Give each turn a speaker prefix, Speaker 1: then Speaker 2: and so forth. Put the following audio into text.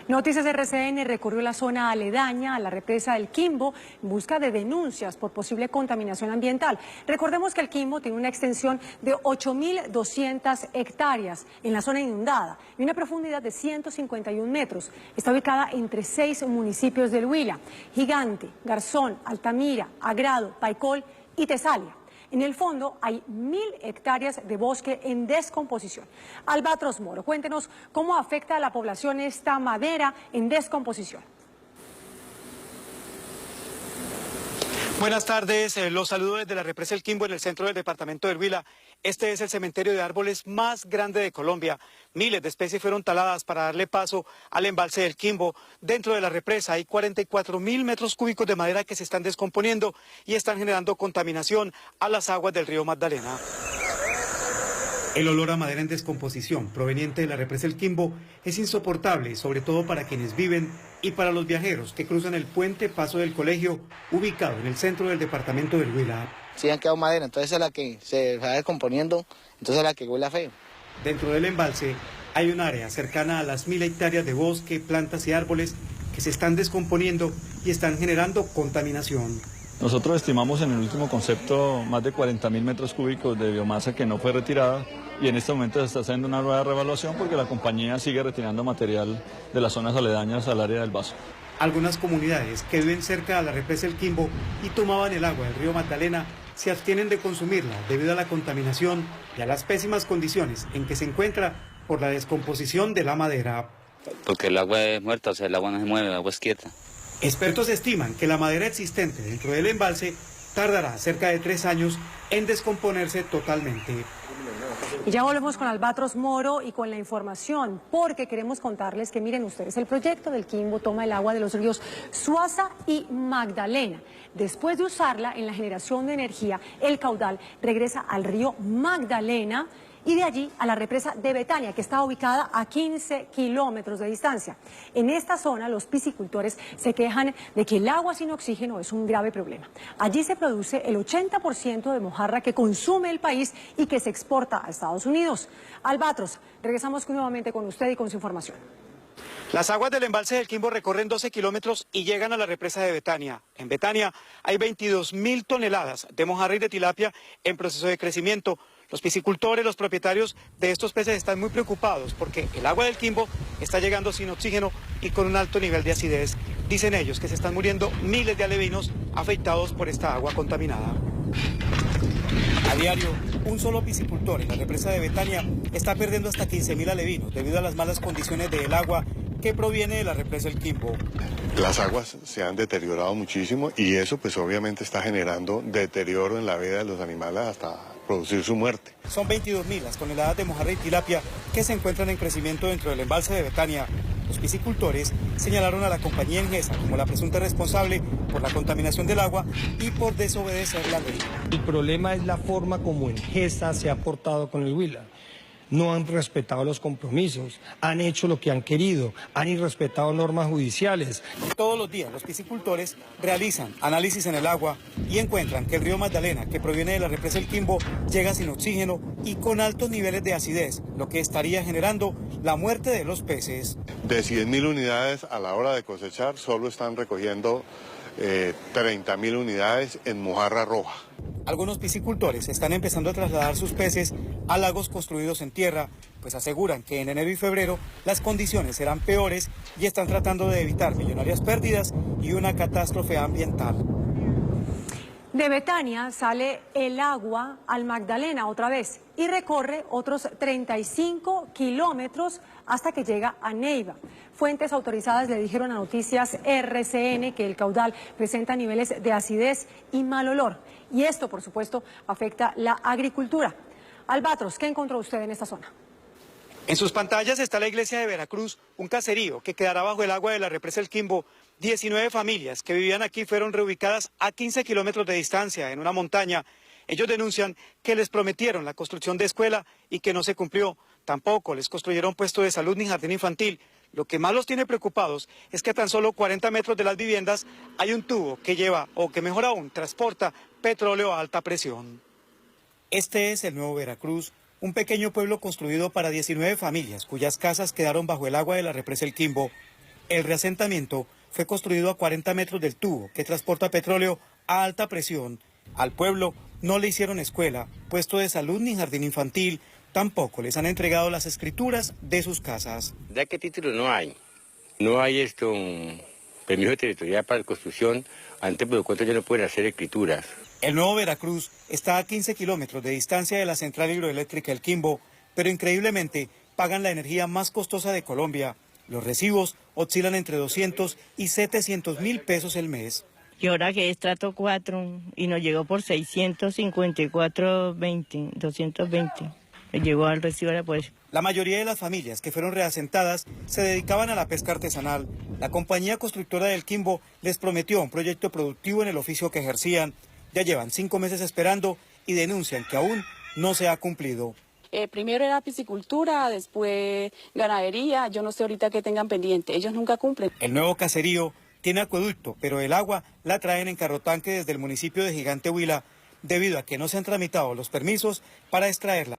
Speaker 1: Noticias RCN recorrió la zona aledaña a la represa del Quimbo en busca de denuncias por posible contaminación ambiental. Recordemos que el Quimbo tiene una extensión de 8.200 hectáreas en la zona inundada y una profundidad de 151 metros. Está ubicada entre 6 municipios del Huila: Gigante, Garzón, Altamira, Agrado, Paicol y Tesalia. En el fondo hay 1.000 hectáreas de bosque en descomposición. Albatros Moro, cuéntenos cómo afecta a la población esta madera en descomposición.
Speaker 2: Buenas tardes, los saludo desde la represa El Quimbo en el centro del departamento del Huila. Este es el cementerio de árboles más grande de Colombia. Miles de especies fueron taladas para darle paso al embalse del Quimbo. Dentro de la represa hay 44.000 metros cúbicos de madera que se están descomponiendo y están generando contaminación a las aguas del río Magdalena. El olor a madera en descomposición proveniente de la represa El Quimbo es insoportable, sobre todo para quienes viven y para los viajeros que cruzan el puente Paso del Colegio, ubicado en el centro del departamento del Huila.
Speaker 3: Sí han quedado madera, entonces es la que se va descomponiendo, entonces es la que huele feo.
Speaker 2: Dentro del embalse hay un área cercana a las 1.000 hectáreas de bosque, plantas y árboles que se están descomponiendo y están generando contaminación.
Speaker 4: Nosotros estimamos en el último concepto más de 40.000 metros cúbicos de biomasa que no fue retirada y en este momento se está haciendo una nueva revaluación porque la compañía sigue retirando material de las zonas aledañas al área del Vaso.
Speaker 2: Algunas comunidades que viven cerca de la represa El Quimbo y tomaban el agua del río Magdalena se abstienen de consumirla debido a la contaminación y a las pésimas condiciones en que se encuentra por la descomposición de la madera.
Speaker 5: Porque el agua es muerta, o sea, el agua no se mueve, el agua es quieta.
Speaker 2: Expertos estiman que la madera existente dentro del embalse tardará cerca de 3 años en descomponerse totalmente.
Speaker 1: Y ya volvemos con Albatros Moro y con la información, porque queremos contarles que, miren ustedes, el proyecto del Quimbo toma el agua de los ríos Suaza y Magdalena. Después de usarla en la generación de energía, el caudal regresa al río Magdalena y de allí a la represa de Betania, que está ubicada a 15 kilómetros de distancia. En esta zona, los piscicultores se quejan de que el agua sin oxígeno es un grave problema. Allí se produce el 80% de mojarra que consume el país y que se exporta a Estados Unidos. Albatros, regresamos nuevamente con usted y con su información.
Speaker 2: Las aguas del embalse del Quimbo recorren 12 kilómetros y llegan a la represa de Betania. En Betania hay 22.000 toneladas de mojarra y de tilapia en proceso de crecimiento. Los piscicultores, los propietarios de estos peces están muy preocupados porque el agua del Quimbo está llegando sin oxígeno y con un alto nivel de acidez. Dicen ellos que se están muriendo miles de alevinos afectados por esta agua contaminada. A diario, un solo piscicultor en la represa de Betania está perdiendo hasta 15.000 alevinos debido a las malas condiciones del agua que proviene de la represa del Quimbo.
Speaker 6: Las aguas se han deteriorado muchísimo y eso pues obviamente está generando deterioro en la vida de los animales hasta producir su muerte.
Speaker 2: Son 22.000 las toneladas de mojarra y tilapia que se encuentran en crecimiento dentro del embalse de Betania. Los piscicultores señalaron a la compañía Engesa como la presunta responsable por la contaminación del agua y por desobedecer la ley.
Speaker 7: El problema es la forma como Engesa se ha portado con el Huila. No han respetado los compromisos, han hecho lo que han querido, han irrespetado normas judiciales.
Speaker 2: Todos los días los piscicultores realizan análisis en el agua y encuentran que el río Magdalena, que proviene de la represa El Quimbo, llega sin oxígeno y con altos niveles de acidez, lo que estaría generando la muerte de los peces.
Speaker 6: De 100.000 unidades a la hora de cosechar, solo están recogiendo 30.000 unidades en mojarra roja.
Speaker 2: Algunos piscicultores están empezando a trasladar sus peces a lagos construidos en tierra, pues aseguran que en enero y febrero las condiciones serán peores y están tratando de evitar millonarias pérdidas y una catástrofe ambiental.
Speaker 1: De Betania sale el agua al Magdalena otra vez y recorre otros 35 kilómetros hasta que llega a Neiva. Fuentes autorizadas le dijeron a Noticias RCN que el caudal presenta niveles de acidez y mal olor. Y esto, por supuesto, afecta la agricultura. Albatros, ¿qué encontró usted en esta zona?
Speaker 2: En sus pantallas está la iglesia de Veracruz, un caserío que quedará bajo el agua de la represa El Quimbo. 19 familias que vivían aquí fueron reubicadas a 15 kilómetros de distancia en una montaña. Ellos denuncian que les prometieron la construcción de escuela y que no se cumplió. Tampoco les construyeron puesto de salud ni jardín infantil. Lo que más los tiene preocupados es que a tan solo 40 metros de las viviendas hay un tubo que lleva, o que mejor aún, transporta petróleo a alta presión. Este es el Nuevo Veracruz, un pequeño pueblo construido para 19 familias cuyas casas quedaron bajo el agua de la represa El Quimbo. El reasentamiento fue construido a 40 metros del tubo que transporta petróleo a alta presión. Al pueblo no le hicieron escuela, puesto de salud ni jardín infantil. Tampoco les han entregado las escrituras de sus casas.
Speaker 8: ¿De qué título no hay? No hay permiso territorial para la construcción. Antes, por lo cual, ya no pueden hacer escrituras.
Speaker 2: El Nuevo Veracruz está a 15 kilómetros de distancia de la central hidroeléctrica El Quimbo, pero increíblemente pagan la energía más costosa de Colombia. Los recibos oscilan entre 200 y 700 mil pesos el mes.
Speaker 9: Y ahora que es trato 4 y nos llegó por 654.20, 220. Llegó al recibo ahora pues.
Speaker 2: La mayoría de las familias que fueron reasentadas se dedicaban a la pesca artesanal. La compañía constructora del Quimbo les prometió un proyecto productivo en el oficio que ejercían. Ya llevan 5 meses esperando y denuncian que aún no se ha cumplido.
Speaker 10: Primero era piscicultura, después ganadería, yo no sé ahorita qué tengan pendiente, ellos nunca cumplen.
Speaker 2: El nuevo caserío tiene acueducto, pero el agua la traen en carrotanque desde el municipio de Gigante Huila, debido a que no se han tramitado los permisos para extraerla.